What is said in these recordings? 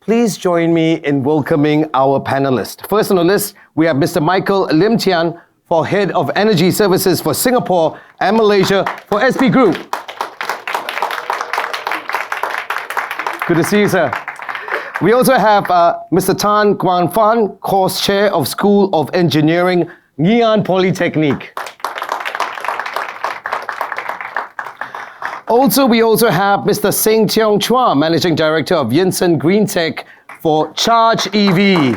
please join me in welcoming our panelists. First on the list, we have Mr. Michael Lim Tian, for Head of Energy Services for Singapore and Malaysia for SP Group. Good to see you, sir. We also have Mr. Tan Guang Fan, Course Chair of School of Engineering, Ngee Polytechnic. We also have Mr. Chua, Managing Director of Yinson Greentech for ChargEV.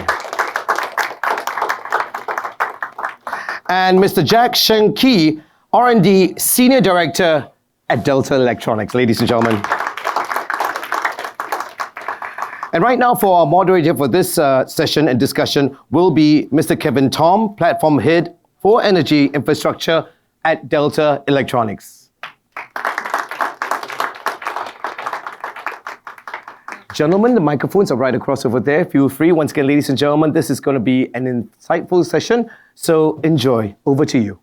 And Mr. Sheng, R&D Senior Director at Delta Electronics. Ladies and gentlemen. And right now for our moderator for this session and discussion will be Mr. Kevin Tom, Platform Head for Energy Infrastructure at Delta Electronics. Gentlemen, the microphones are right across over there. Feel free. Once again, ladies and gentlemen, this is going to be an insightful session, so enjoy. Over to you.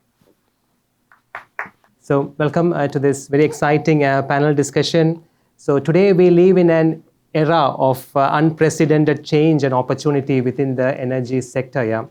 So welcome to this very exciting panel discussion. So today we live in an era of unprecedented change and opportunity within the energy sector. Yeah.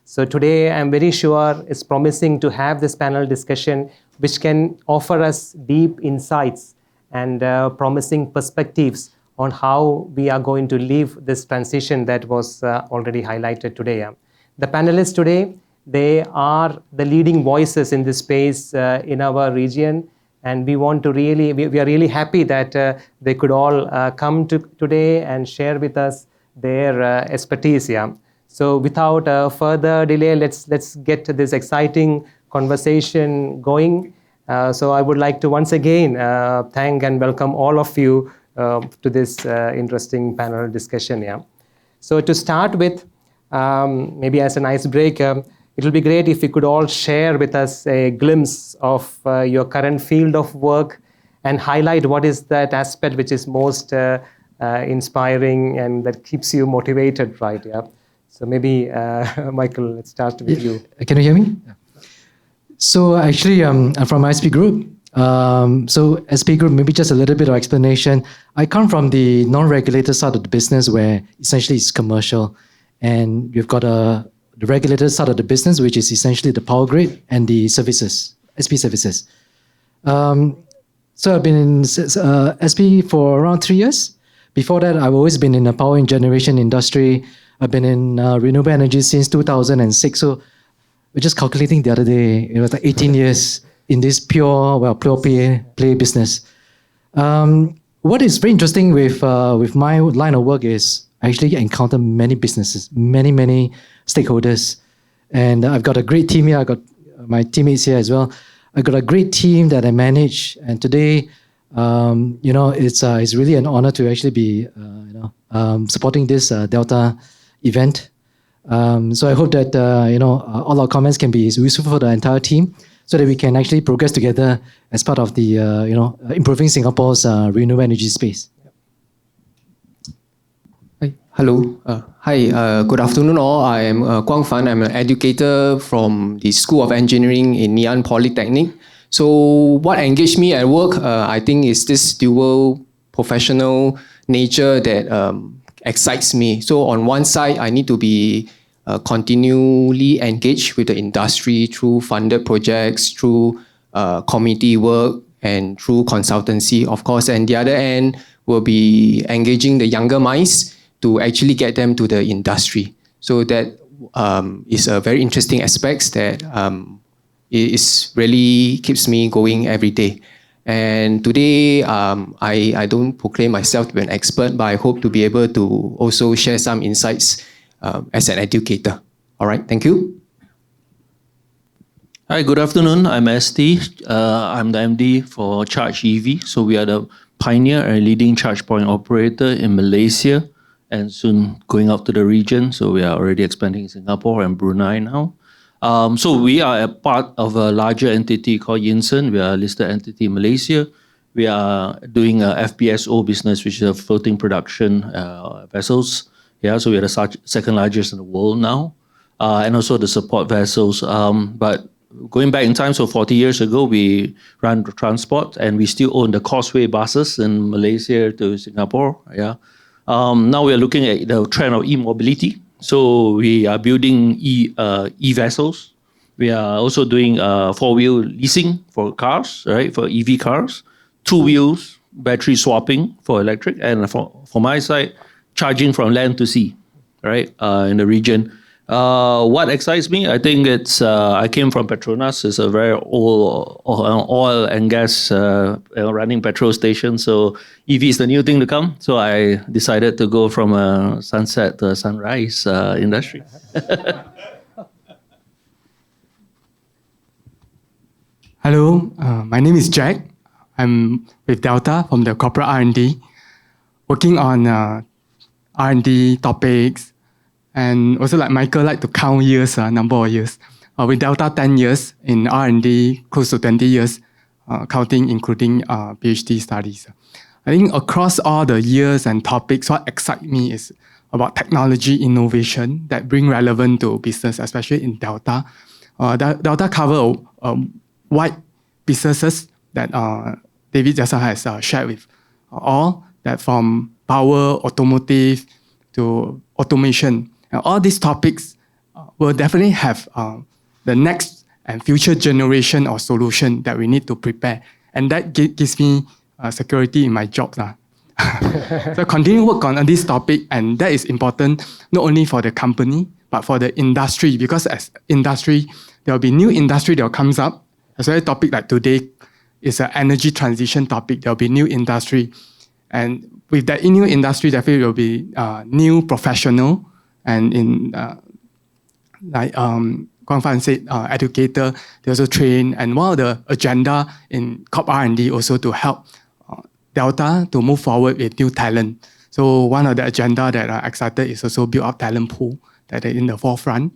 So today I'm very sure it's promising to have this panel discussion which can offer us deep insights and promising perspectives on how we are going to live this transition that was already highlighted today. Yeah. The panelists today, they are the leading voices in this space in our region. And we want to we are really happy that they could all come today and share with us their expertise. Yeah. So without further delay, let's get to this exciting conversation going. So I would like to once again thank and welcome all of you to this interesting panel discussion. Yeah. So to start with, maybe as an icebreaker, it will be great if you could all share with us a glimpse of your current field of work and highlight what is that aspect which is most inspiring and that keeps you motivated, right? Yeah. So maybe, Michael, let's start with you. Can you hear me? Yeah. So actually, I'm from SP Group. So SP Group, maybe just a little bit of explanation. I come from the non-regulated side of the business where essentially it's commercial. And you've got the regulated side of the business, which is essentially the power grid and the services, SP services. So I've been in SP for around 3 years. Before that, I've always been in the power and generation industry. I've been in renewable energy since 2006. So we're just calculating the other day, it was like 18 years in this pure play business. What is very interesting with my line of work is I actually encounter many businesses, many stakeholders. And I've got a great team here. I've got my teammates here as well. I've got a great team that I manage. And today, it's really an honor to actually be, supporting this Delta event. So I hope that, all our comments can be useful for the entire team so that we can actually progress together as part of the, improving Singapore's renewable energy space. Hello. Hi, good afternoon all. I am Guang Fan. I'm an educator from the School of Engineering in Ngee Polytechnic. So what engaged me at work, I think is this dual professional nature that excites me. So on one side, I need to be continually engaged with the industry through funded projects, through community work, and through consultancy, of course. And the other end will be engaging the younger minds to actually get them to the industry. So that is a very interesting aspect that is really keeps me going every day. And today, I don't proclaim myself to be an expert, but I hope to be able to also share some insights as an educator. All right, thank you. Hi, good afternoon. I'm ST. I'm the MD for ChargEV. So we are the pioneer and leading charge point operator in Malaysia, and soon going out to the region. So we are already expanding in Singapore and Brunei now. So we are a part of a larger entity called Yinson. We are a listed entity in Malaysia. We are doing a FPSO business, which is a floating production vessels. Yeah, so we are the second largest in the world now. And also the support vessels. But going back in time, so 40 years ago, we ran transport and we still own the Causeway buses in Malaysia to Singapore. Yeah. Now we are looking at the trend of e-mobility. So we are building e-vessels. We are also doing four-wheel leasing for cars, right? For EV cars, two wheels, battery swapping for electric, and for my side, charging from land to sea, right? In the region. What excites me, I think it's, I came from Petronas. It's a very old oil and gas running petrol station. So EV is the new thing to come. So I decided to go from a sunset to a sunrise industry. Hello, my name is Jack. I'm with Delta from the corporate R&D, working on R&D topics. And also like Michael, like to count years, number of years. With Delta, 10 years. In R&D, close to 20 years, counting, including PhD studies. I think across all the years and topics, what excites me is about technology innovation that bring relevant to business, especially in Delta. Delta cover wide businesses that David just has shared with all, that from power, automotive, to automation. And all these topics will definitely have the next and future generation of solution that we need to prepare. And that gives me security in my job. So continue work on this topic, and that is important not only for the company, but for the industry, because as industry, there will be new industry that comes up. As well, a topic like today is an energy transition topic. There will be new industry. And with that new industry, definitely there will be new professional, and in like Guang Fan said, educator, they also train. And one of the agenda in Corp R&D also to help Delta to move forward with new talent. So one of the agenda that I'm excited is also build up talent pool that are in the forefront.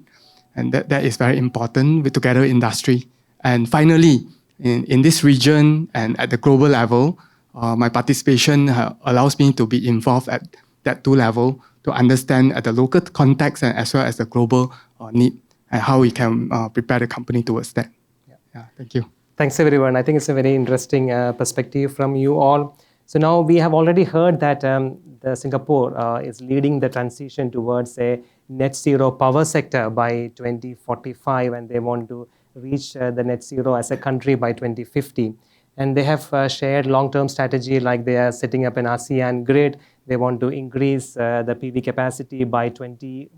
And that is very important with together industry. And finally, in this region and at the global level, my participation allows me to be involved at that two level to understand at the local context and as well as the global need, and how we can prepare the company towards that. Yeah, thank you. Thanks, everyone. I think it's a very interesting perspective from you all. So now we have already heard that the Singapore is leading the transition towards a net zero power sector by 2045, and they want to reach the net zero as a country by 2050. And they have shared long-term strategy, like they are setting up an ASEAN grid. They want to increase the PV capacity by 2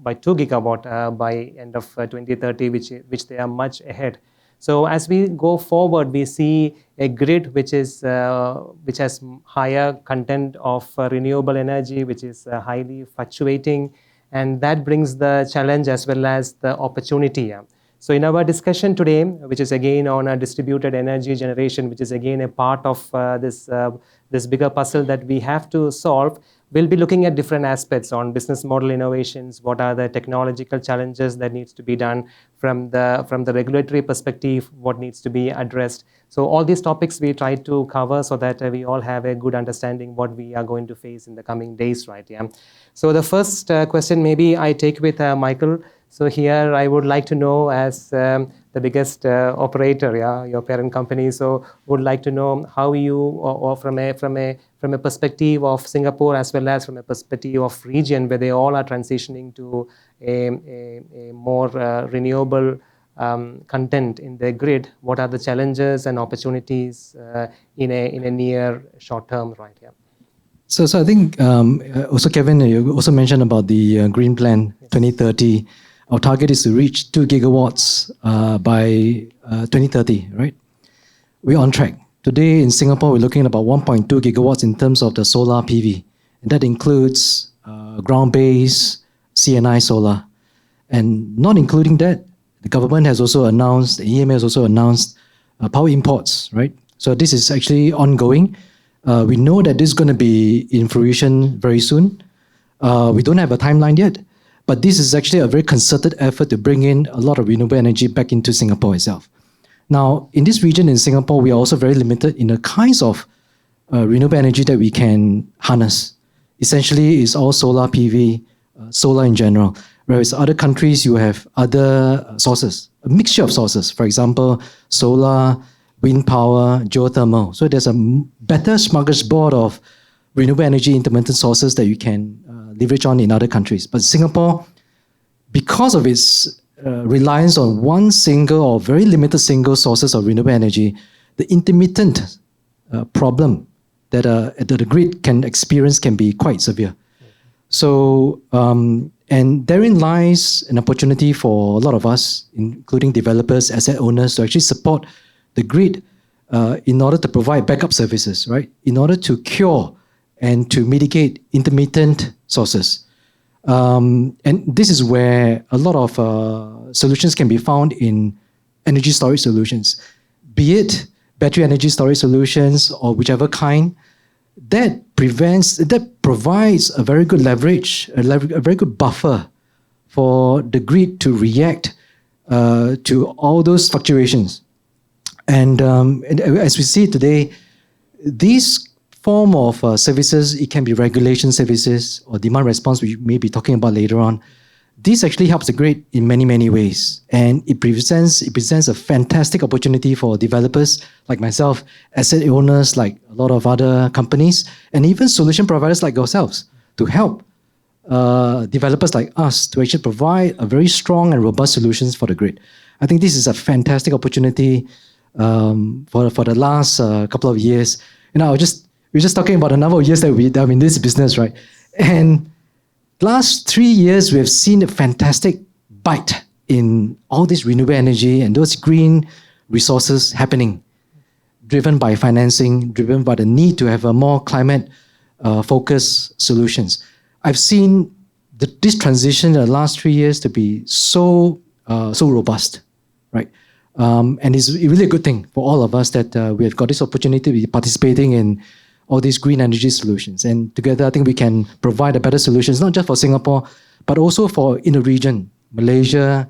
gigawatt by end of 2030, which they are much ahead. So as we go forward, we see a grid which has higher content of renewable energy, which is highly fluctuating, and that brings the challenge as well as the opportunity. So in our discussion today, which is again on a distributed energy generation, which is again a part of this bigger puzzle that we have to solve, we'll be looking at different aspects on business model innovations, what are the technological challenges that needs to be done from the regulatory perspective, what needs to be addressed. So all these topics we try to cover so that we all have a good understanding what we are going to face in the coming days, right? Yeah. So the first question maybe I take with Michael. So here I would like to know, as the biggest operator, your parent company. So would like to know how you, or from a perspective of Singapore as well as from a perspective of region, where they all are transitioning to a more renewable content in their grid. What are the challenges and opportunities in a near short term, right? Yeah. So I think also Kevin, you also mentioned about the Green Plan 2030. Our target is to reach 2 gigawatts by 2030, right? We're on track. Today in Singapore, we're looking at about 1.2 gigawatts in terms of the solar PV. And that includes ground-based CNI solar. And not including that, the government has also announced, the EMA has also announced power imports, right? So this is actually ongoing. We know that this is going to be in fruition very soon. We don't have a timeline yet. But this is actually a very concerted effort to bring in a lot of renewable energy back into Singapore itself. Now, in this region in Singapore, we are also very limited in the kinds of renewable energy that we can harness. Essentially, it's all solar PV, solar in general. Whereas other countries, you have other sources, a mixture of sources. For example, solar, wind power, geothermal. So there's a better smorgasbord of renewable energy intermittent sources that you can leverage on in other countries. But Singapore, because of its reliance on one single or very limited single sources of renewable energy, the intermittent problem that the grid can experience can be quite severe. So, and therein lies an opportunity for a lot of us, including developers, asset owners, to actually support the grid in order to provide backup services, right? In order to cure and to mitigate intermittent sources. And this is where a lot of solutions can be found in energy storage solutions, be it battery energy storage solutions or whichever kind. That provides a very good leverage, a very good buffer for the grid to react to all those fluctuations. And as we see today, these form of services, it can be regulation services or demand response, we may be talking about later on. This actually helps the grid in many, many ways. And it presents a fantastic opportunity for developers like myself, asset owners like a lot of other companies, and even solution providers like yourselves to help developers like us to actually provide a very strong and robust solutions for the grid. I think this is a fantastic opportunity for the last couple of years. You know, we're just talking about the number of years that we've in this business, right? And last 3 years, we have seen a fantastic bite in all this renewable energy and those green resources happening, driven by financing, driven by the need to have a more climate-focused solutions. I've seen this transition in the last 3 years to be so robust, right? And it's really a good thing for all of us that we have got this opportunity to be participating in all these green energy solutions. And together, I think we can provide a better solutions, not just for Singapore, but also for in the region, Malaysia,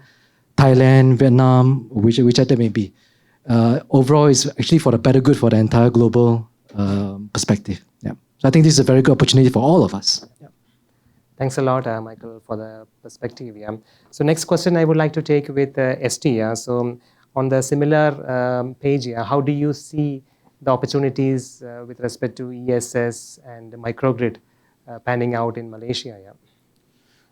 Thailand, Vietnam, whichever it may be. Overall, it's actually for the better good for the entire global perspective. Yeah. So I think this is a very good opportunity for all of us. Yeah. Thanks a lot, Michael, for the perspective. Yeah. So next question I would like to take with ST. Yeah. So on the similar page, yeah, how do you see the opportunities with respect to ESS and microgrid panning out in Malaysia? Yeah.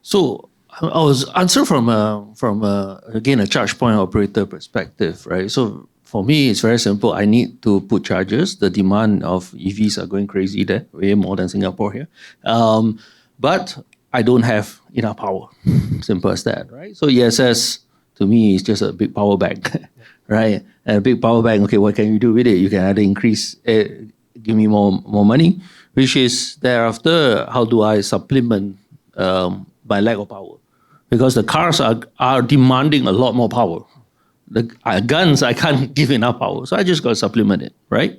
So I was answer from again a charge point operator perspective, right? So for me, it's very simple. I need to put chargers. The demand of EVs are going crazy there, way more than Singapore here. But I don't have enough power. Simple as that, right? So ESS to me is just a big power bank, right? And a big power bank, okay, what can you do with it? You can either increase, give me more money, which is thereafter, how do I supplement my lack of power? Because the cars are demanding a lot more power. The guns, I can't give enough power, so I just got to supplement it, right?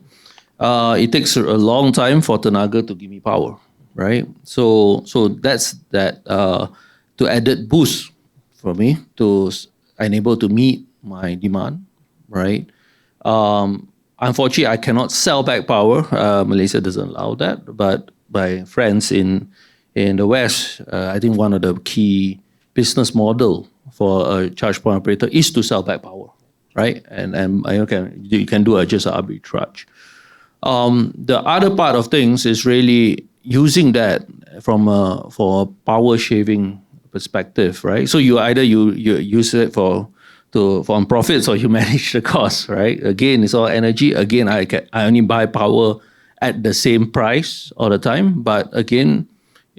It takes a long time for Tenaga to give me power, right? So that's that to added boost for me to enable to meet my demand, right? Unfortunately, I cannot sell back power. Malaysia doesn't allow that, but my friends in the West, I think one of the key business model for a charge point operator is to sell back power, right? And you can do just an arbitrage. The other part of things is really using that for a power shaving perspective, right? So you either you use it for profits or you manage the cost, right? Again, it's all energy. Again, I only buy power at the same price all the time. But again,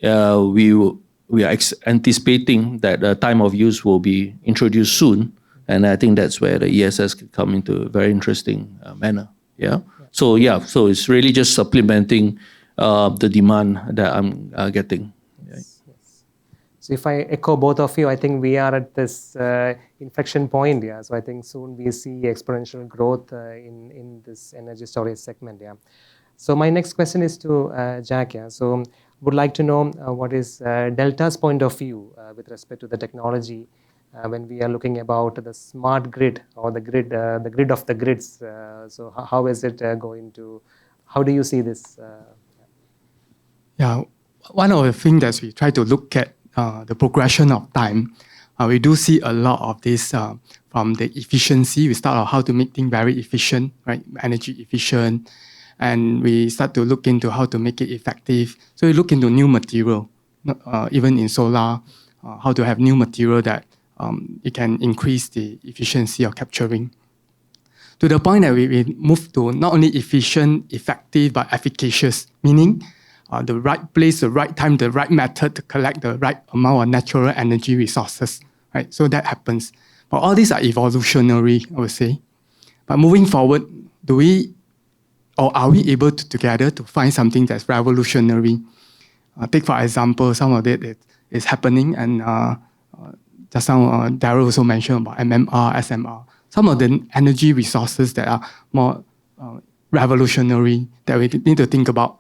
we are anticipating that the time of use will be introduced soon, and I think that's where the ESS can come into a very interesting manner. Yeah. So it's really just supplementing the demand that I'm getting. Yes. So if I echo both of you, I think we are at this inflection point. Yeah. So I think soon we see exponential growth in this energy storage segment. Yeah. So my next question is to Jack. Yeah. So would like to know what is Delta's point of view with respect to the technology when we are looking about the smart grid or the grid of the grids. So how is it going to? How do you see this? Yeah, one of the things that we try to look at the progression of time. We do see a lot of this from the efficiency. We start out how to make things very efficient, right? Energy efficient. and we start to look into how to make it effective. So we look into new material, even in solar, how to have new material that it can increase the efficiency of capturing. To the point that we move to not only efficient, effective, but efficacious, meaning the right place, the right time, the right method to collect the right amount of natural energy resources. Right? So that happens. But all these are evolutionary, I would say. But moving forward, are we able to together to find something that's revolutionary? Take for example, some of it is happening, and just now Daryl also mentioned about MMR, SMR. Some of the energy resources that are more revolutionary that we need to think about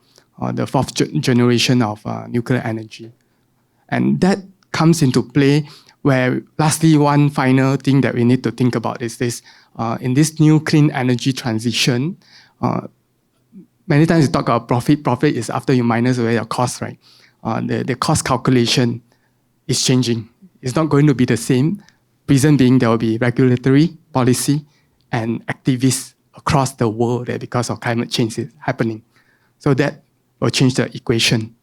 the fourth generation of nuclear energy. And that comes into play where, lastly, one final thing that we need to think about is this. In this new clean energy transition, many times you talk about profit. Profit is after you minus away your cost, right? The cost calculation is changing. It's not going to be the same. Reason being, there will be regulatory policy and activists across the world that because of climate change is happening. So that will change the equation.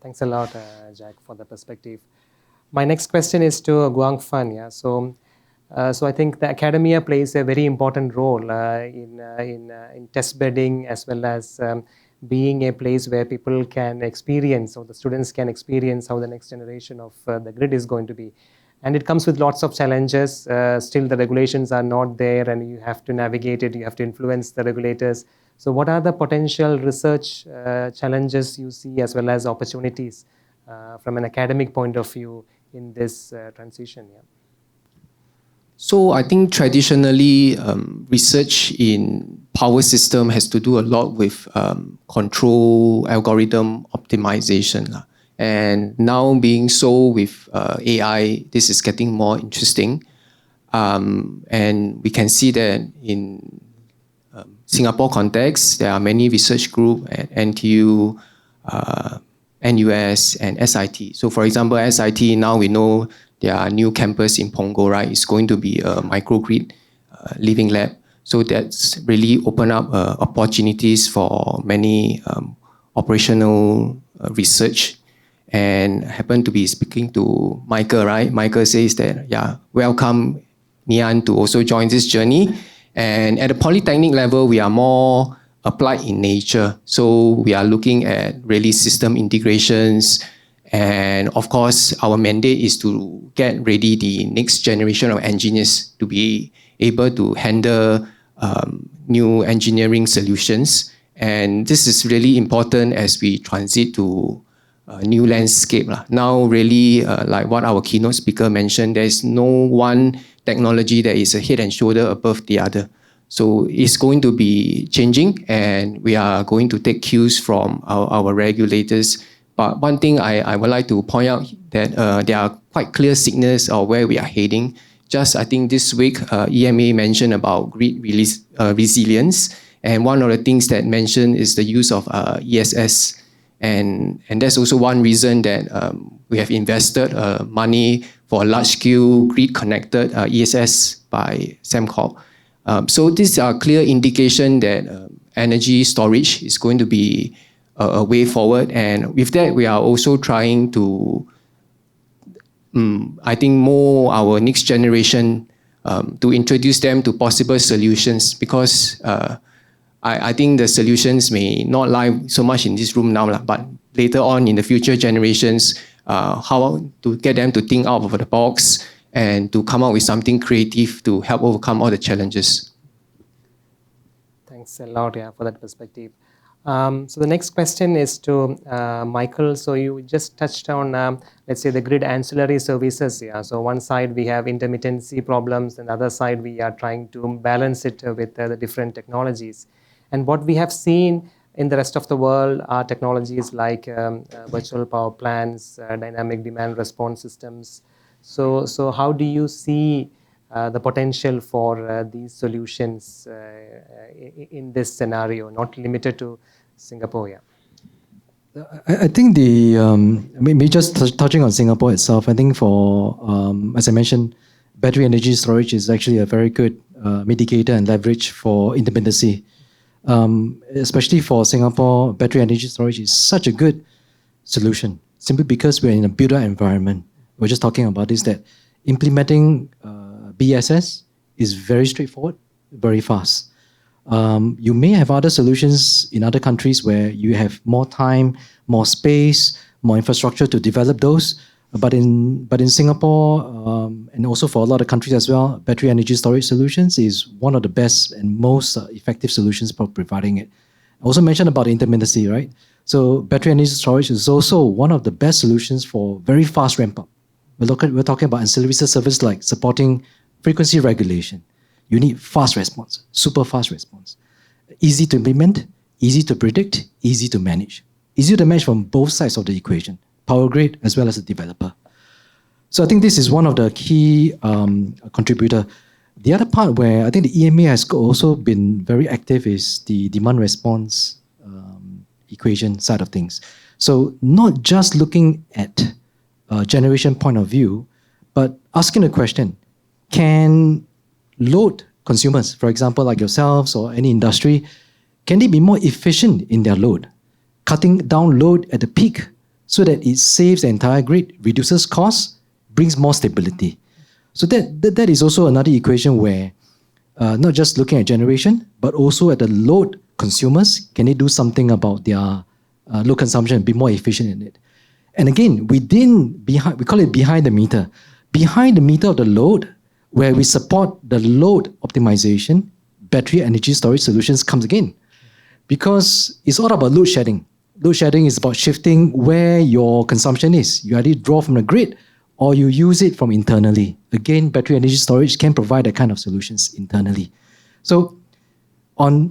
Thanks a lot, Jack, for the perspective. My next question is to Guang Fan. Yeah? So I think the academia plays a very important role in test bedding, as well as being a place where people can experience, or the students can experience, how the next generation of the grid is going to be. And it comes with lots of challenges. Still, the regulations are not there, and you have to navigate it. You have to influence the regulators. So what are the potential research challenges you see, as well as opportunities from an academic point of view in this transition? Yeah. So I think traditionally, research in power system has to do a lot with control algorithm optimization. And now being so with AI, this is getting more interesting. And we can see that in Singapore context, there are many research groups at NTU, NUS, and SIT. So for example, SIT, now we know there are new campus in Punggol, right? It's going to be a microgrid living lab. So that's really opened up opportunities for many operational research. And I happen to be speaking to Michael, right? Michael says that, yeah, welcome Nian to also join this journey. And at the Polytechnic level, we are more applied in nature. So we are looking at really system integrations. And of course, our mandate is to get ready the next generation of engineers to be able to handle new engineering solutions. And this is really important as we transit to a new landscape. Now, really, like what our keynote speaker mentioned, there is no one technology that is a head and shoulder above the other. So it's going to be changing, and we are going to take cues from our regulators. But one thing I would like to point out that there are quite clear signals of where we are heading. Just I think this week, EMA mentioned about grid resilience. And one of the things that mentioned is the use of ESS. And that's also one reason that we have invested money for a large-scale grid-connected ESS by Sembcorp. So these are clear indication that energy storage is going to be a way forward. And with that, we are also trying to, I think, more our next generation to introduce them to possible solutions, because I think the solutions may not lie so much in this room now, but later on in the future generations, how to get them to think out of the box and to come up with something creative to help overcome all the challenges. Thanks a lot, for that perspective. So the next question is to Michael. So you just touched on, let's say, the grid ancillary services. So one side we have intermittency problems, and the other side we are trying to balance it with the different technologies. And what we have seen in the rest of the world are technologies like virtual power plants, dynamic demand response systems. So how do you see the potential for these solutions in this scenario, not limited to Singapore? I think maybe just touching on Singapore itself, I think for, as I mentioned, battery energy storage is actually a very good mitigator and leverage for intermittency. especially for Singapore, battery energy storage is such a good solution simply because we're in a built-up environment. We're just talking about this, that implementing BESS is very straightforward, very fast. You may have other solutions in other countries where you have more time, more space, more infrastructure to develop those. But in Singapore, and also for a lot of countries as well, battery energy storage solutions is one of the best and most effective solutions for providing it. I also mentioned about intermittency, right? So battery energy storage is also one of the best solutions for very fast ramp up. We're talking about ancillary service like supporting frequency regulation. You need fast response, super fast response. Easy to implement, easy to predict, easy to manage. Easy to manage from both sides of the equation, power grid as well as the developer. So I think this is one of the key contributor. The other part where I think the EMA has also been very active is the demand response equation side of things. So not just looking at a generation point of view, but asking the question, can load consumers, for example, like yourselves or any industry, can they be more efficient in their load? Cutting down load at the peak so that it saves the entire grid, reduces costs, brings more stability. So that is also another equation where not just looking at generation, but also at the load consumers, can they do something about their load consumption, be more efficient in it? And again, we call it behind the meter. Behind the meter of the load, where we support the load optimization, battery energy storage solutions comes again. Because it's all about load shedding. Load shedding is about shifting where your consumption is. You either draw from the grid or you use it from internally. Again, battery energy storage can provide that kind of solutions internally. So on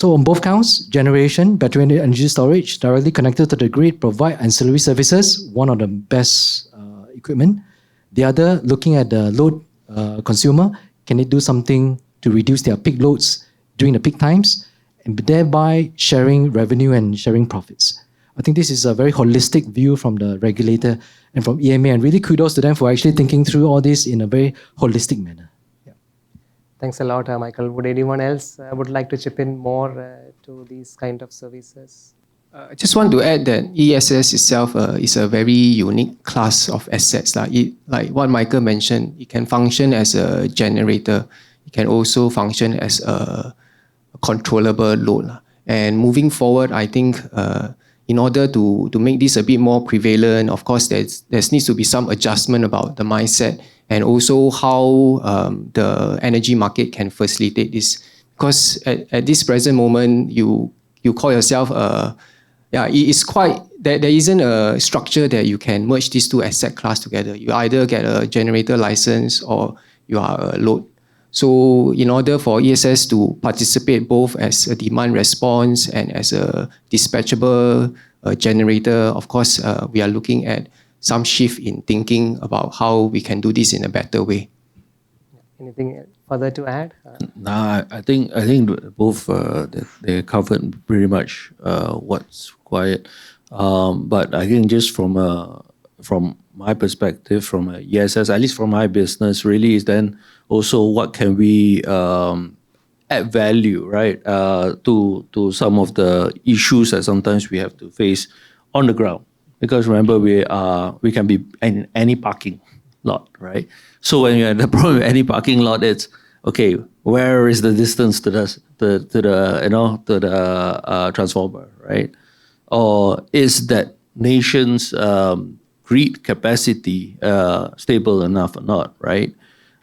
both counts, generation, battery energy storage, directly connected to the grid, provide ancillary services, one of the best equipment. The other, looking at the load consumer, can they do something to reduce their peak loads during the peak times, and thereby sharing revenue and sharing profits. I think this is a very holistic view from the regulator and from EMA, and really kudos to them for actually thinking through all this in a very holistic manner. Thanks a lot, Michael. Would anyone else would like to chip in more to these kind of services? I just want to add that ESS itself is a very unique class of assets. Like what Michael mentioned, it can function as a generator. It can also function as a controllable load. And moving forward, I think in order to make this a bit more prevalent, of course, there needs to be some adjustment about the mindset and also how the energy market can facilitate this. Because at this present moment, you call yourself it's quite, there isn't a structure that you can merge these two asset class together. You either get a generator license or you are a load. So in order for ESS to participate both as a demand response and as a dispatchable generator, of course, we are looking at some shift in thinking about how we can do this in a better way. Anything further to add? Nah, I think both they covered pretty much what's required. But I think just from my perspective, from a ESS, at least from my business, really is then also what can we add value, right, to some of the issues that sometimes we have to face on the ground. Because remember, we can be in any parking lot, right? So when you have the problem with any parking lot, it's okay. Where is the distance to the transformer, right? Or is that nation's grid capacity stable enough or not, right?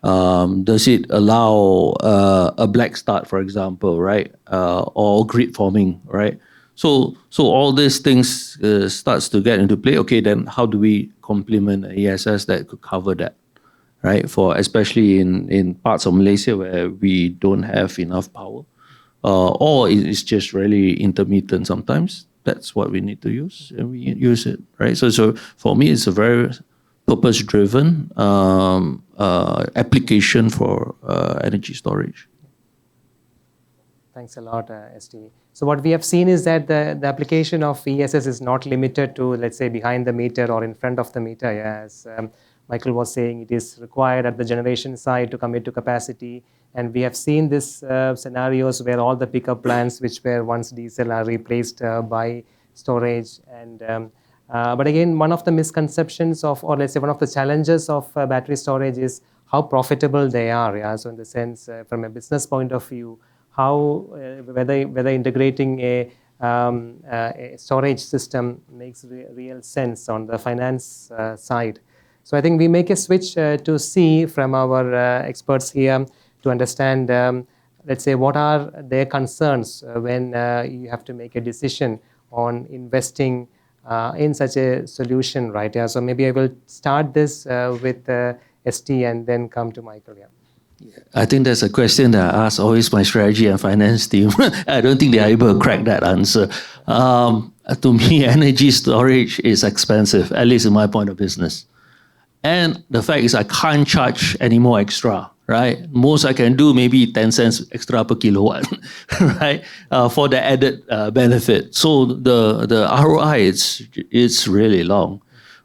Does it allow a black start, for example, right? Or grid forming, right? So all these things starts to get into play. Okay, then how do we complement an ESS that could cover that, right? For especially in parts of Malaysia where we don't have enough power, or it's just really intermittent sometimes. That's what we need to use, and we use it, right? So for me, it's a very purpose-driven application for energy storage. Thanks a lot, ST. So what we have seen is that the application of ESS is not limited to, let's say, behind the meter or in front of the meter. As Michael was saying, it is required at the generation side to commit to capacity. And we have seen this scenarios where all the pickup plants which were once diesel are replaced by storage. And but again, one of the misconceptions of, or let's say one of the challenges of battery storage is how profitable they are. Yeah? So in the sense, from a business point of view, how whether integrating a storage system makes real sense on the finance side. So I think we make a switch to see from our experts here to understand, let's say, what are their concerns when you have to make a decision on investing in such a solution, right? Yeah. So maybe I will start this with ST and then come to Michael. Yeah. I think that's a question that I ask always my strategy and finance team. I don't think they're able to crack that answer. To me, energy storage is expensive, at least in my point of business. And the fact is I can't charge any more extra, right? Most I can do maybe 10 cents extra per kilowatt, right? For the added benefit. So the ROI, it's really long,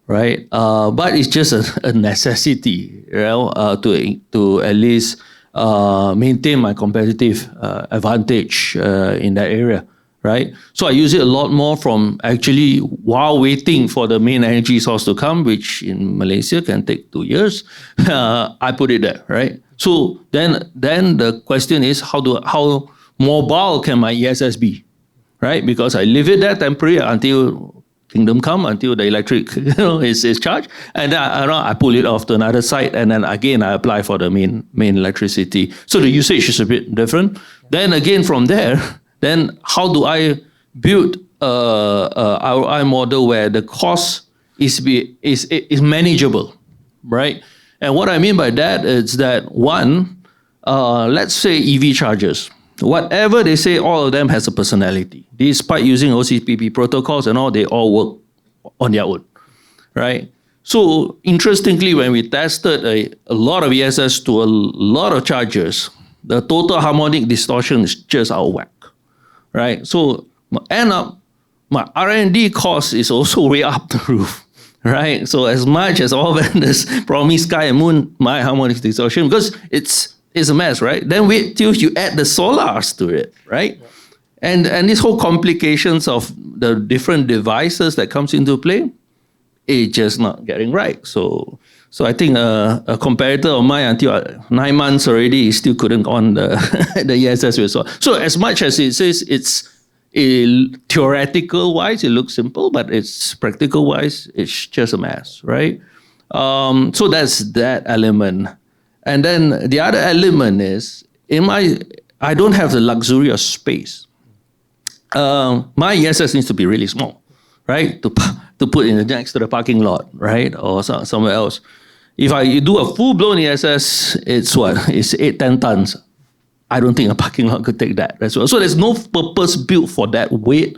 right? But it's just a necessity, you know, to at least maintain my competitive advantage in that area, right? So I use it a lot more from actually while waiting for the main energy source to come, which in Malaysia can take 2 years. I put it there, right? So then the question is how mobile can my ESS be, right? Because I leave it there temporary until kingdom come, until the electric is charged, and then I pull it off to another site, and then again I apply for the main electricity. So the usage is a bit different. Then again from there, then how do I build a ROI model where the cost is manageable, right? And what I mean by that is that one, let's say EV chargers. Whatever they say, all of them has a personality. Despite using OCPP protocols and all, they all work on their own, right? So interestingly, when we tested a lot of ESS to a lot of chargers, the total harmonic distortion is just out of whack, right? So end up, my R&D cost is also way up the roof, right? So as much as all vendors promise sky and moon my harmonic distortion, because it's a mess, right? Then wait till you add the solars to it, right? And this whole complications of the different devices that comes into play, it's just not getting right. So I think a competitor of mine until 9 months already still couldn't on the ESS result. So as much as it says it's theoretical wise, it looks simple, but it's practical wise, it's just a mess, right? So that's that element. And then the other element is, I don't have the luxury of space. My ESS needs to be really small, right? To put in next to the parking lot, right? Or somewhere else. If I do a full-blown ESS, it's what? It's 8-10 tons. I don't think a parking lot could take that as well. So there's no purpose built for that weight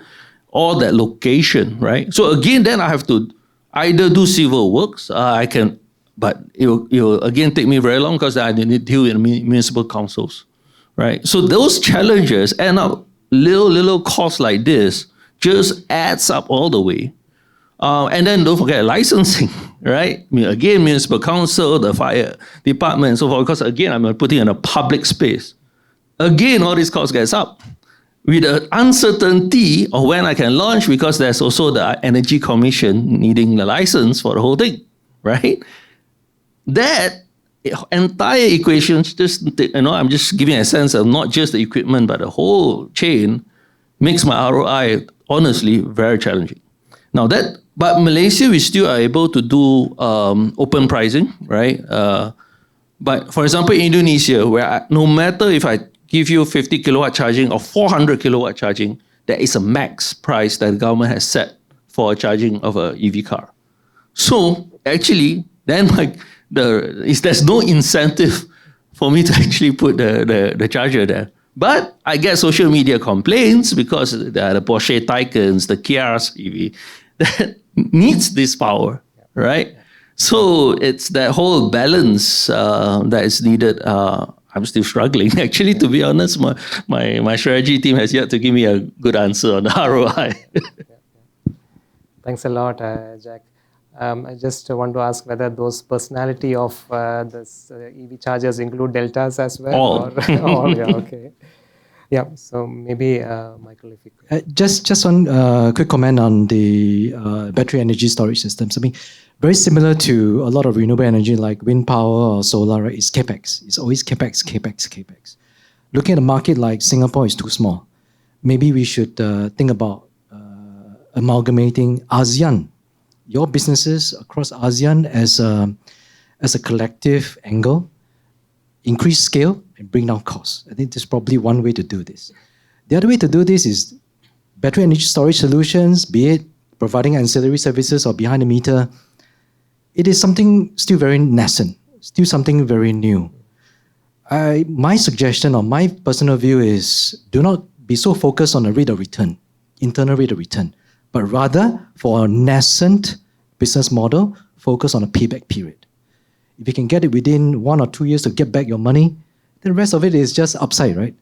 or that location, right? So again, then I have to either do civil works, but it will again take me very long because I need to deal with municipal councils, right? So those challenges end up little costs like this just adds up all the way. And then don't forget licensing, right? I mean, again, municipal council, the fire department and so forth, because again, I'm putting in a public space. Again, all these costs gets up. With the uncertainty of when I can launch, because there's also the Energy Commission needing the license for the whole thing, right? That entire equation, I'm just giving a sense of not just the equipment, but the whole chain makes my ROI, honestly, very challenging. Now but Malaysia, we still are able to do open pricing, right? But for example, Indonesia, where no matter if I give you 50 kilowatt charging or 400 kilowatt charging, there is a max price that the government has set for charging of a EV car. So actually, then there's no incentive for me to actually put the charger there. But I get social media complaints because there are the Porsche Taycans, the Kia's EV that needs this power, right? So it's that whole balance that is needed. I'm still struggling. Actually, to be honest, my strategy team has yet to give me a good answer on the ROI. Thanks a lot, Jack. I just want to ask whether those personality of this EV chargers include deltas as well. All. All, yeah, okay. Yeah, so maybe Michael, if you could. Just one quick comment on the battery energy storage systems. I mean, very similar to a lot of renewable energy like wind power or solar, right? It's capex. It's always capex, capex, capex. Looking at a market like Singapore is too small. Maybe we should think about amalgamating ASEAN, your businesses across ASEAN as a collective angle, increase scale and bring down costs. I think there's probably one way to do this. The other way to do this is battery energy storage solutions, be it providing ancillary services or behind the meter. It is something still very nascent, still something very new. My suggestion or my personal view is do not be so focused on the rate of return, internal rate of return, but rather for a nascent business model, focus on a payback period. If you can get it within 1 or 2 years to get back your money, the rest of it is just upside, right?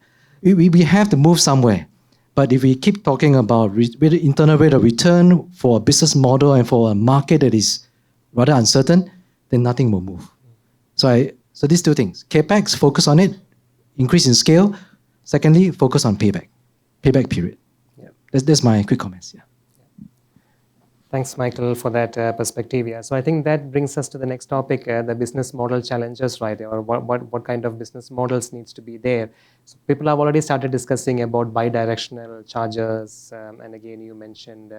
We have to move somewhere. But if we keep talking about internal rate of return for a business model and for a market that is rather uncertain, then nothing will move. So these two things, CapEx, focus on it, increase in scale. Secondly, focus on payback period. Yeah. That's my quick comments. Yeah. Thanks, Michael, for that perspective. Yeah. So I think that brings us to the next topic, the business model challenges, right? Or what kind of business models needs to be there. So people have already started discussing about bi-directional chargers, and again, you mentioned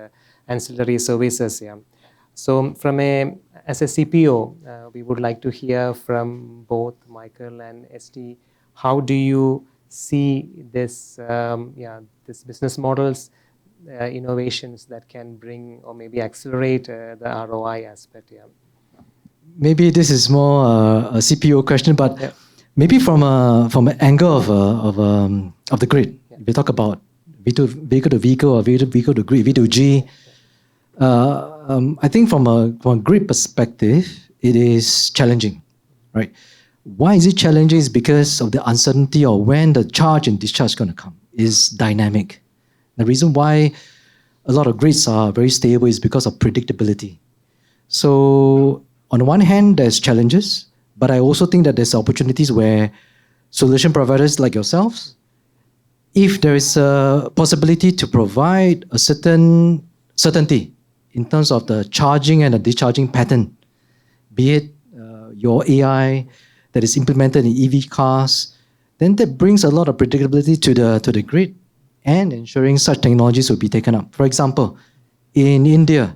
ancillary services. Yeah. So as a CPO, we would like to hear from both Michael and ST. How do you see this business models, innovations that can bring or maybe accelerate the ROI aspect? Yeah. Maybe this is more a CPO question, but maybe from an angle of the grid. Yeah. If we talk about vehicle to vehicle or vehicle to grid, V2G. I think from a grid perspective, it is challenging, right? Why is it challenging? Is because of the uncertainty of when the charge and discharge is going to come. Is dynamic. The reason why a lot of grids are very stable is because of predictability. So on the one hand, there's challenges, but I also think that there's opportunities where solution providers like yourselves, if there is a possibility to provide a certain certainty in terms of the charging and the discharging pattern, be it your AI that is implemented in EV cars, then that brings a lot of predictability to the grid and ensuring such technologies will be taken up. For example, in India,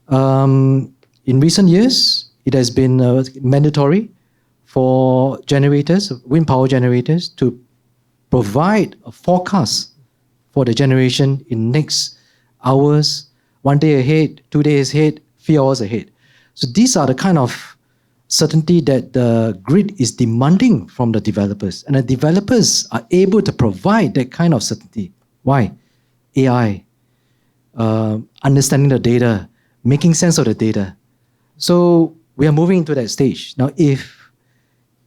in recent years, it has been mandatory for generators, wind power generators, to provide a forecast for the generation in next hours, 1 day ahead, 2 days ahead, 3 hours ahead. So these are the kind of certainty that the grid is demanding from the developers. And the developers are able to provide that kind of certainty. Why? AI, understanding the data, making sense of the data. So we are moving into that stage. Now, if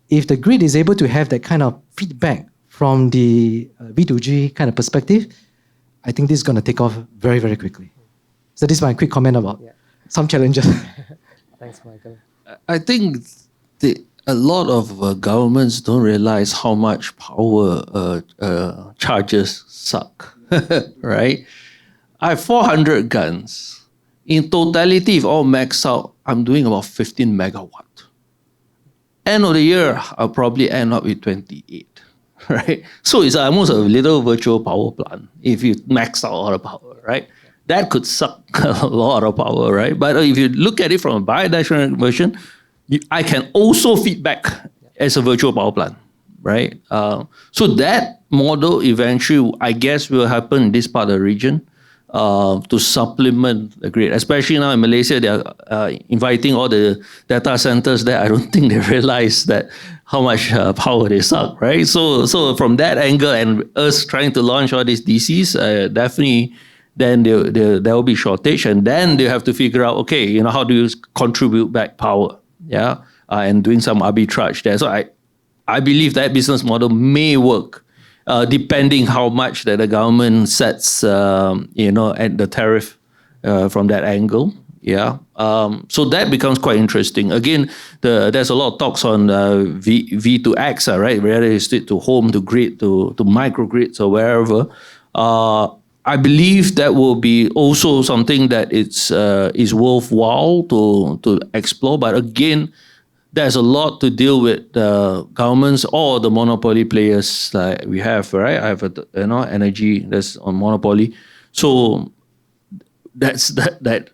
the grid is able to have that kind of feedback from the V2G kind of perspective, I think this is going to take off very, very quickly. So this is my quick comment about some challenges. Thanks, Michael. I think a lot of governments don't realize how much power chargers suck, right? I have 400 guns. In totality, if all max out, I'm doing about 15 megawatt. End of the year, I'll probably end up with 28, right? So it's almost a little virtual power plant if you max out all the power, right? That could suck a lot of power, right? But if you look at it from a bidirectional version, I can also feed back as a virtual power plant, right? So that model eventually, I guess, will happen in this part of the region to supplement the grid. Especially now in Malaysia, they are inviting all the data centers there. I don't think they realize that how much power they suck, right? So from that angle and us trying to launch all these DCs, definitely then there will be shortage, and then they have to figure out, okay, how do you contribute back power, and doing some arbitrage there. So I believe that business model may work, depending how much that the government sets, at the tariff from that angle. Yeah. So that becomes quite interesting. Again, there's a lot of talks on V2X, right? Whether it's to home, to grid, to microgrids or wherever. I believe that will be also something that is worthwhile to explore. But again, there's a lot to deal with the governments or the monopoly players like we have, right? I have energy that's on monopoly. So that's that.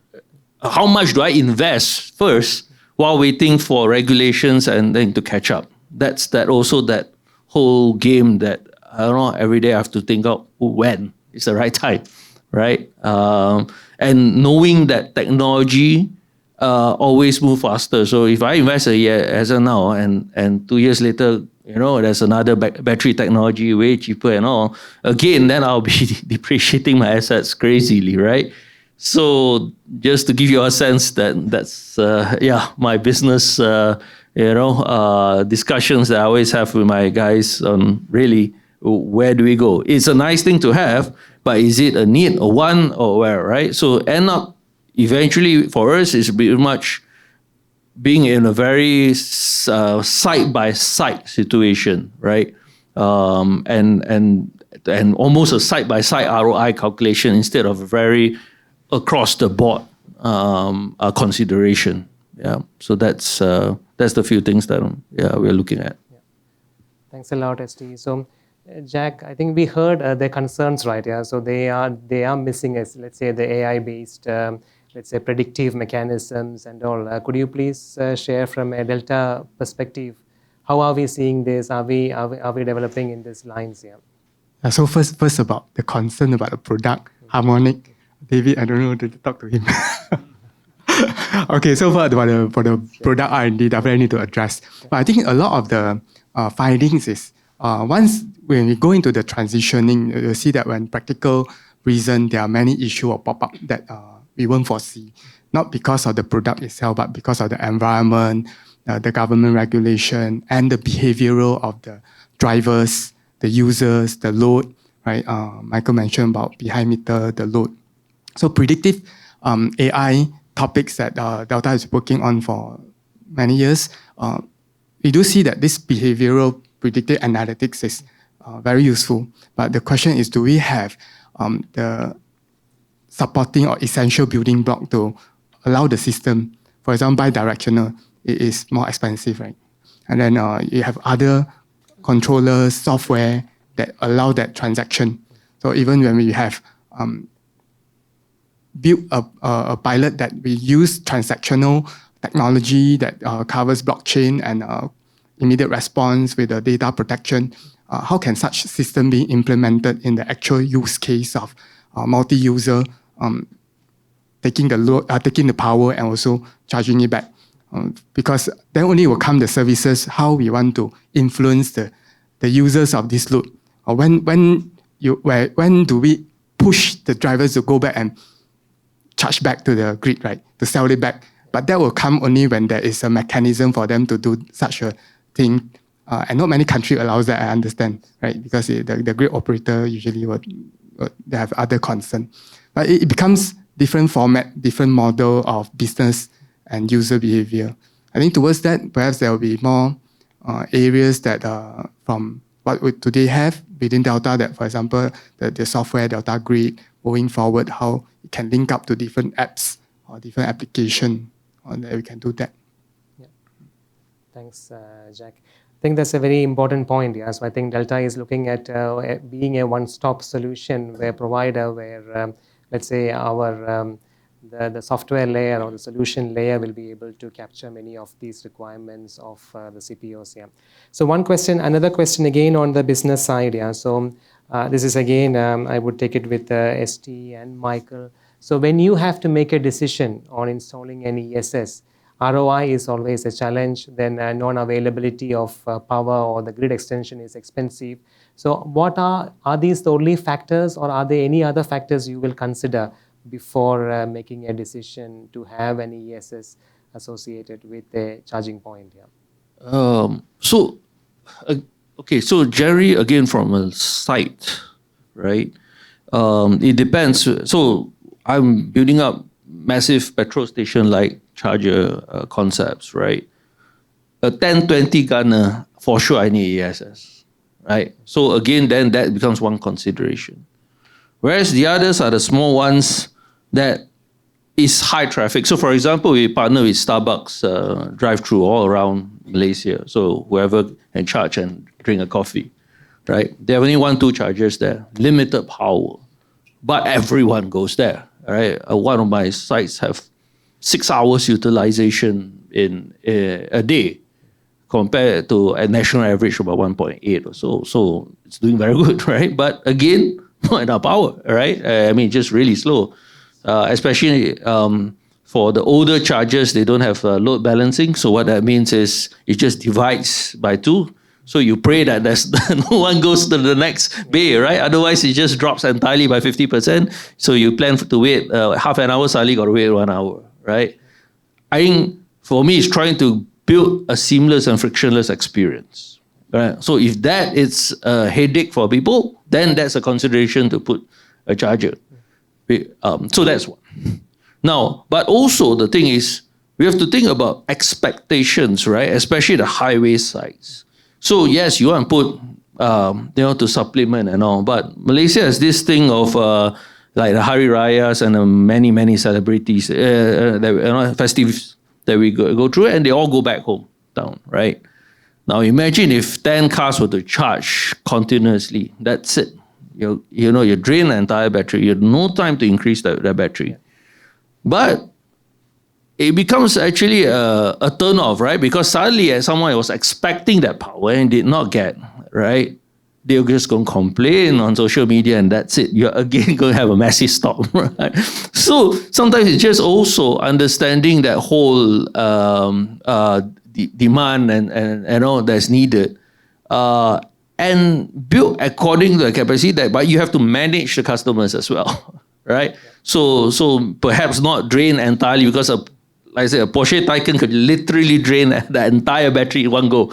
How much do I invest first while waiting for regulations and then to catch up? That's that whole game that I don't know. Every day I have to think out when is the right time, right? And knowing that technology always move faster. So if I invest a year as of now and 2 years later, there's another battery technology way cheaper and all, again, then I'll be depreciating my assets crazily, right? So just to give you a sense that's my business discussions that I always have with my guys on really where do we go? It's a nice thing to have, but is it a need, a want, or where, right? So end up eventually for us is pretty much being in a very side by side situation, right? And almost a side by side ROI calculation instead of a very across the board consideration. Yeah, so that's the few things that we're looking at. Yeah. Thanks a lot, ST. So, Jack, I think we heard the concerns, right? Yeah, so they are missing, as let's say, the AI-based, let's say, predictive mechanisms and all. Could you please share from a Delta perspective, how are we seeing this? Are we developing in these lines? Yeah. So first about the concern about the product harmonic. David, I don't know to talk to him. Okay, so for the product R&D, definitely need to address. But I think a lot of the findings is once when we go into the transitioning, you'll see that when practical reason, there are many issues or pop up that we won't foresee. Not because of the product itself, but because of the environment, the government regulation, and the behavioral of the drivers, the users, the load. Right? Michael mentioned about behind meter, the load. So predictive AI topics that Delta is working on for many years, we do see that this behavioral predictive analytics is very useful. But the question is, do we have the supporting or essential building block to allow the system, for example, bidirectional, it is more expensive, right? And then you have other controllers, software that allow that transaction. So even when we have built a pilot that we use transactional technology that covers blockchain and immediate response with the data protection, how can such system be implemented in the actual use case of multi-user taking the load, taking the power and also charging it back? Because then only will come the services, how we want to influence the users of this load. Or when do we push the drivers to go back and charge back to the grid, right? To sell it back. But that will come only when there is a mechanism for them to do such a thing. And not many countries allows that, I understand, right? Because the grid operator usually they have other concern. But it becomes different format, different model of business and user behavior. I think towards that, perhaps there will be more areas that from what we today have within Delta, that, for example, the software Delta Grid, going forward, how it can link up to different apps or different application, that we can do that. Yeah. Thanks, Jack. I think that's a very important point. Yeah. So I think Delta is looking at being a one-stop solution where provider, where let's say our the software layer or the solution layer will be able to capture many of these requirements of the CPOs. Yeah. So another question again on the business side. Yeah. So this is again, I would take it with ST and Michael. So when you have to make a decision on installing an ESS, ROI is always a challenge. Then non-availability of power or the grid extension is expensive. So what are these the only factors, or are there any other factors you will consider before making a decision to have an ESS associated with a charging point? Yeah. So Jerry, again, from a site, right? It depends. So I'm building up massive petrol station like charger concepts, right? A 10, 20 gunner, for sure I need ESS, right? So again, then that becomes one consideration. Whereas the others are the small ones that is high traffic. So for example, we partner with Starbucks drive-through all around Malaysia. So whoever can charge and drink a coffee, right? They have only 1-2 chargers there, limited power, but everyone goes there, right? One of my sites have 6 hours utilization in a day compared to a national average of about 1.8 or so. So it's doing very good, right? But again, not enough power, right? I mean, just really slow. Especially for the older chargers, they don't have load balancing. So what that means is it just divides by 2. So you pray that there's no one goes to the next bay, right? Otherwise, it just drops entirely by 50%. So you plan to wait half an hour, suddenly got to wait 1 hour, right? I think for me, it's trying to build a seamless and frictionless experience. Right? So if that is a headache for people, then that's a consideration to put a charger. So that's one. Now, but also the thing is, we have to think about expectations, right? Especially the highway sites. So yes, you want to put, to supplement and all, but Malaysia has this thing of like the Hari Rayas and many celebrities, festivities that we go through, and they all go back home down, right? Now imagine if 10 cars were to charge continuously. That's it. You drain the entire battery. You have no time to increase the battery. But it becomes actually a turn off, right? Because suddenly someone was expecting that power and did not get, right? They're just going to complain on social media and that's it. You're again going to have a massive storm, right? So sometimes it's just also understanding that whole demand and all that's needed. And build according to the capacity but you have to manage the customers as well, right? So perhaps not drain entirely because like I said, a Porsche Taycan could literally drain the entire battery in one go,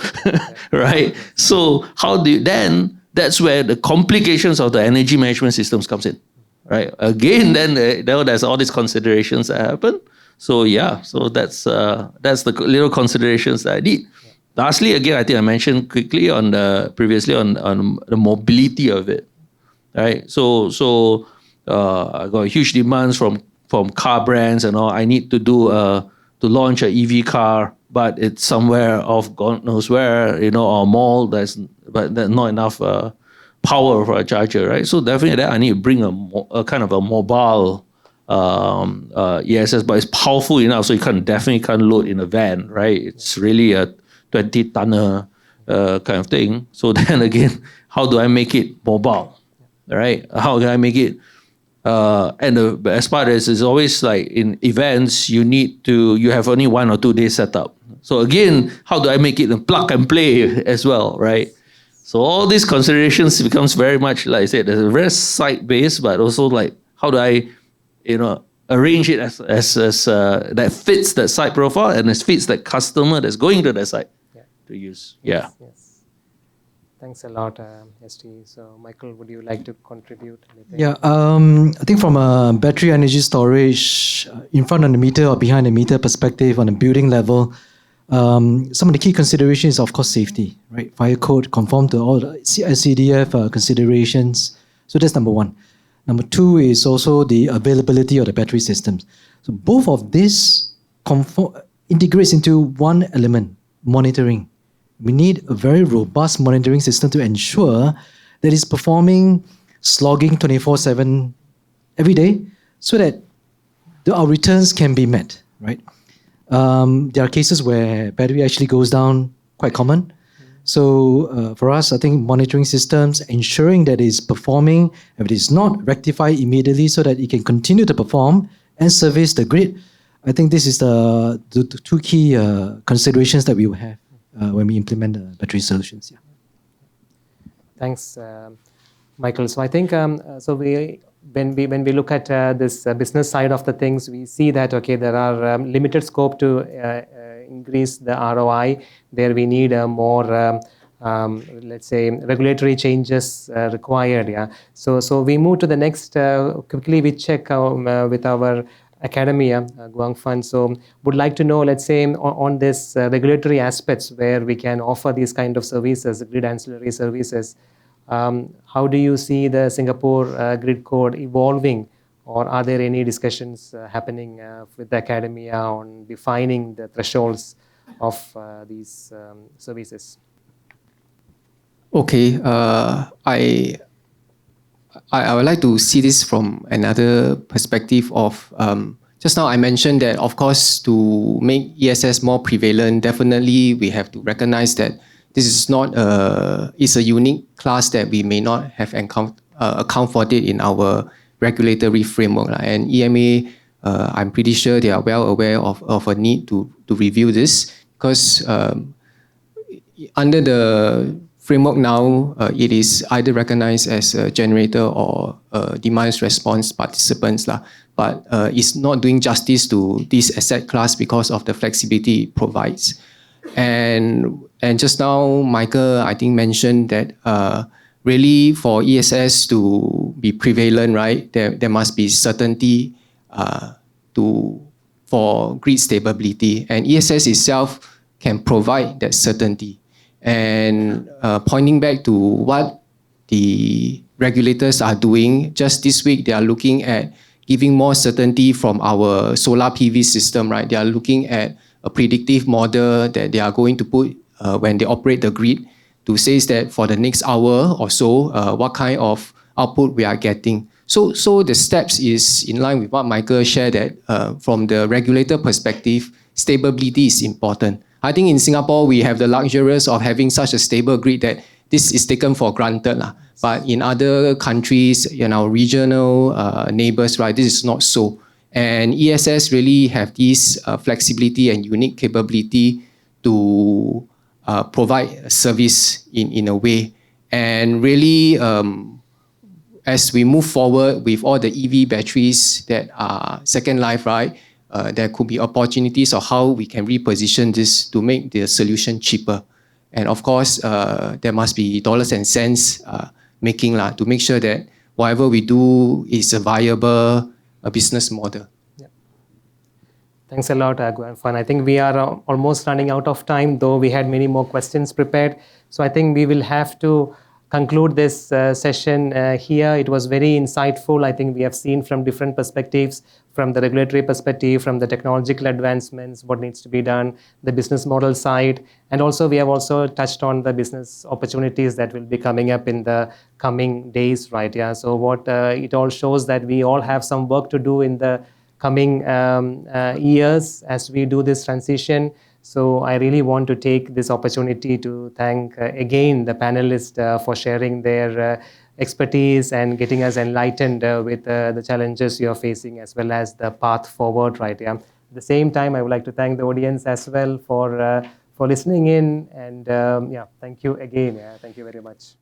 right? So how do you, then that's where the complications of the energy management systems comes in, right? Again, then there's all these considerations that happen. So yeah, so that's the little considerations that I need. Lastly, again, I think I mentioned quickly previously on the mobility of it, right? So I got huge demands from car brands and all. I need to do to launch an EV car, but it's somewhere off God knows where, or a mall but there's not enough power for a charger, right? So definitely that I need to bring a kind of a mobile ESS, but it's powerful enough so you definitely can't load in a van, right? It's really a 20-tonner kind of thing. So then again, how do I make it mobile, right? How can I make it? And the best part is always like in events, you have only 1 or 2 days setup. So again, how do I make it a plug and play as well, right? So all these considerations becomes very much, like I said, there's very site-based, but also like how do I, arrange it as that fits that site profile and it fits that customer that's going to that site to use. Yes. Thanks a lot, ST. So, Michael, would you like to contribute anything? Yeah, I think from a battery energy storage in front of the meter or behind the meter perspective on a building level, some of the key considerations is, of course, safety, right? Fire code, conform to all the SCDF considerations. So that's number one. Number two is also the availability of the battery systems. So both of this integrates into one element, monitoring. We need a very robust monitoring system to ensure that it's performing slogging 24/7 every day so that our returns can be met, right? There are cases where battery actually goes down, quite common. So for us, I think monitoring systems, ensuring that it's performing, if it is not, rectify immediately so that it can continue to perform and service the grid. I think this is the 2 key considerations that we will have when we implement the battery solutions. Yeah. Thanks, Michael. So I think when we look at this business side of the things, we see that there are limited scope to increase the ROI. There we need more, let's say, regulatory changes required. Yeah. So we move to the next. Quickly we check with our academy, Guang Fund. So would like to know, let's say, on this regulatory aspects where we can offer these kind of services, grid ancillary services. How do you see the Singapore grid code evolving, or are there any discussions happening with the academia on defining the thresholds of these services? Okay, I would like to see this from another perspective of just now I mentioned that, of course, to make ESS more prevalent, definitely we have to recognize that this is not it's a unique class that we may not have account for it in our regulatory framework. And EMA, I'm pretty sure they are well aware of a need to review this, because under the framework now, it is either recognized as a generator or demand response participants, but it's not doing justice to this asset class because of the flexibility it provides. And just now, Michael, I think, mentioned that really for ESS to be prevalent, right, there must be certainty for grid stability, and ESS itself can provide that certainty. And pointing back to what the regulators are doing, just this week they are looking at giving more certainty from our solar PV system, right? They are looking at a predictive model that they are going to put when they operate the grid to say that for the next hour or so, what kind of output we are getting. So the steps is in line with what Michael shared, that from the regulator perspective, stability is important. I think in Singapore, we have the luxurious of having such a stable grid that this is taken for granted. But in other countries, in our regional neighbors, right, this is not so. And ESS really have this flexibility and unique capability to provide a service in a way. And really, as we move forward with all the EV batteries that are second life, right, there could be opportunities of how we can reposition this to make the solution cheaper. And of course, there must be dollars and cents making to make sure that whatever we do is a viable business model. Yeah. Thanks a lot, Guang. I think we are almost running out of time, though we had many more questions prepared. So I think we will have to conclude this session here. It was very insightful. I think we have seen from different perspectives, from the regulatory perspective, from the technological advancements, what needs to be done, the business model side, and also we have also touched on the business opportunities that will be coming up in the coming days, right? Yeah. So what it all shows that we all have some work to do in the coming years as we do this transition. So I really want to take this opportunity to thank again the panelists for sharing their expertise and getting us enlightened with the challenges you are facing, as well as the path forward, right? Yeah. At the same time, I would like to thank the audience as well for listening in, and yeah, thank you again. Yeah, thank you very much.